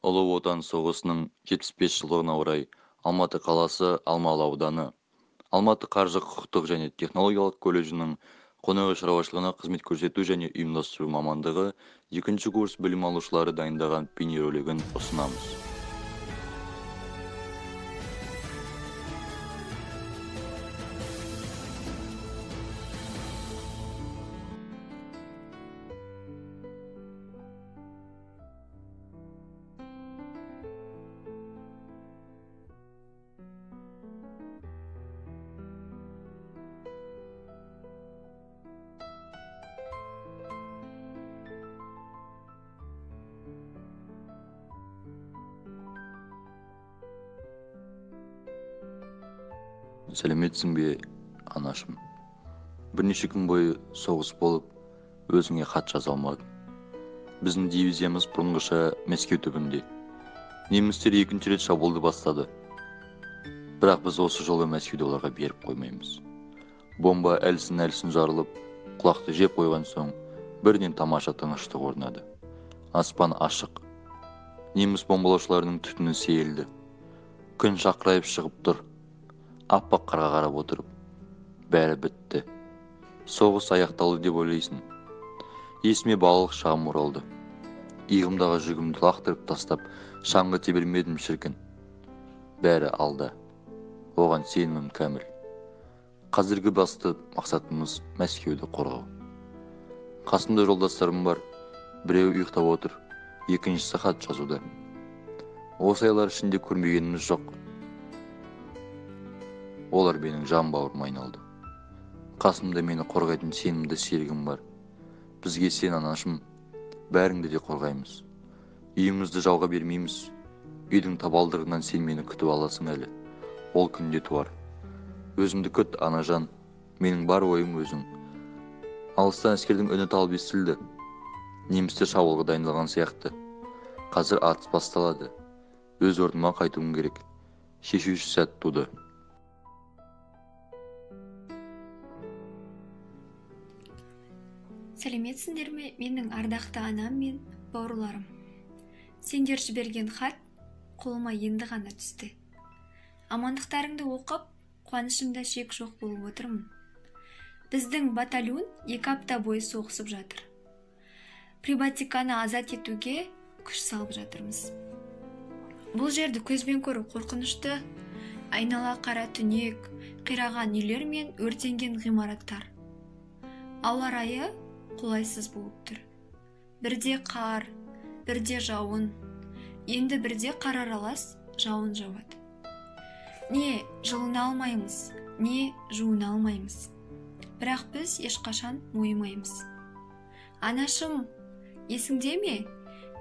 Ұлы Отан соғысының 75 жылдығына орай Алматы қаласы Алмалы ауданы Алматы қаржы құқықтық және технологиялық колледжінің қонақ үй шаруашылығына қызмет көрсету және ұйымдастыру мамандығы 2-ші курс білім алушылары дайындаған бейнеролигін ұсынамыз. Сәлеметсің бе, анашым? Бірнеше күн бойы соғыс болып, өзіңе хат жаза алмадым. Біздің дивизиямыз бұрынғыша Мәскеу түбінде. Немістер 2-ші рет шабуылды бастады. Бірақ біз осы жолы Мәскеуді оларға беріп қоймаймыз. Бомба әлсін жарылып, құлақты жеп қойған соң, бірден тамаша тыныштық орнады. Аспан ашық. Неміс бомбалаушыларының түтіні сейілді. Күн шақырайып шығып тұр. Аппақ қарға қарап отырып, бәрі бітті. Соғыс аяқталды деп ойлайсың. Есіме балалық шағым оралды. Иығымдағы жүгімді лақтырып тастап, шаңғы тебірмедім шіркін. Бәрі алда. Оған сенімім кәміл. Қазіргі басты мақсатымыз Мәскеуді қорғау. Қасымда жолдастарым бар. Біреу ұйықтап отыр, екіншісі хат жазуда. Осы айлар ішінде көрмегеніміз жоқ. Олар менің жан бауырыма айналды. Қасымда мені қорғайтын сенімді серігім бар. Бізге сен, анашым, бәріңді де қорғаймыз. Үйімізді жауға бермейміз. Үйдің табалдырығынан сен мені күтіп аласың әлі. Ол күнде туар. Өзімді күт, анажан. Менің бар ойым өзің. Алыстан әскердің үні талып естілді. Немістер шабуылға дайындалған сияқты. Қазір атыс басталады. Өз орныма қайтуым керек. Шешуші сәт туды. Сәлеметсіңдер ме, менің ардақты анам мен бауырларым. Сендер жіберген хат қолыма енді ғана түсті. Амандықтарыңды оқып, қуанышымда шек жоқ болып отырмын. Біздің батальон 2 апта бойы соғысып жатыр. Прибалтиканы азат етуге күш салып жатырмыз. Бұл жерді көзбен көру қорқынышты. Айнала қара түнек, қираған үйлер мен өртенген ғимараттар. Ауа райы қолайсыз болып тұр. Бірде қар, бірде жауын, енді бірде қар аралас жауын жауады. Не жылына алмаймыз, не жуына алмаймыз. Бірақ біз ешқашан мойымаймыз. Анашым, есіңде ме?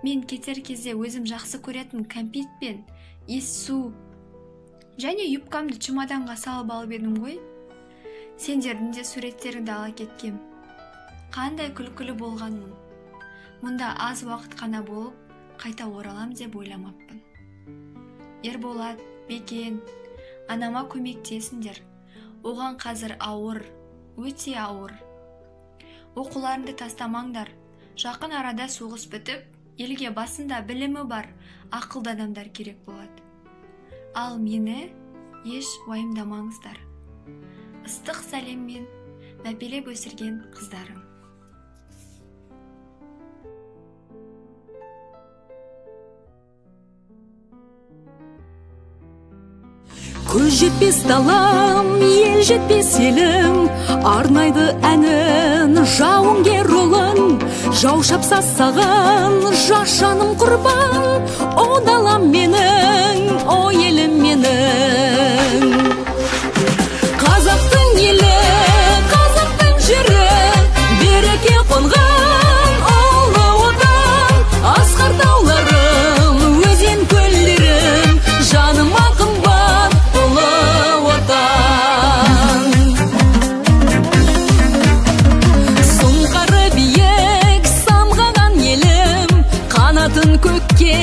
Мен кетер кезде өзім жақсы көретін кәмпит пен иіс су және юбкамды чемоданға салып алып едім ғой. Сендердің де суреттеріңді ала кеткем. Қандай күлкілі болғанмын. Мұнда аз уақыт қана болып, қайта оралам деп ойламаппын. Ерболат, Бекен, анама көмектесіңдер. Оған қазір ауыр, өте ауыр. Оқуларыңды тастамаңдар. Жақын арада соғыс бітіп, елге басында білімі бар, ақылды адамдар керек болады. Ал мені еш уайымдамаңыздар. Ыстық сәлеммен мәпелеп өсірген қыздарым. Көз жетпес далам, ел жетпес елім, арнайды әнін, жауынгер ұлын. Жау шапса саған, жас жаным құрбан, о далам менің, о елім менің. Қазақтың елі, қазақтың жері, береке қонған ұлы отан. Асқар тауларым, өзен көлдерім, жаныма қымбат ұлы отан. Сұңқары биік самғаған елім, қанатын көкке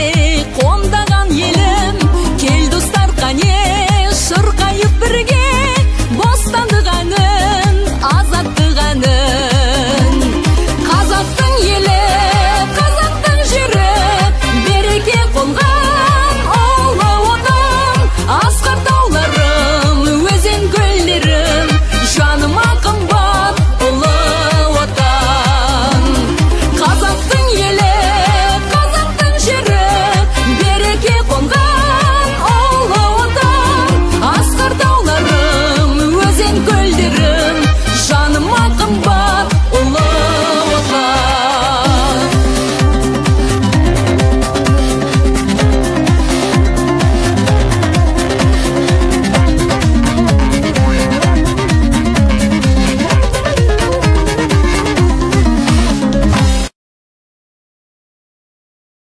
қондаған елім. Кел достар қане шырқайып бірге, бостандық әнін, азаттық әнін. Қазақтың елі, қазақтың жері, береке қонған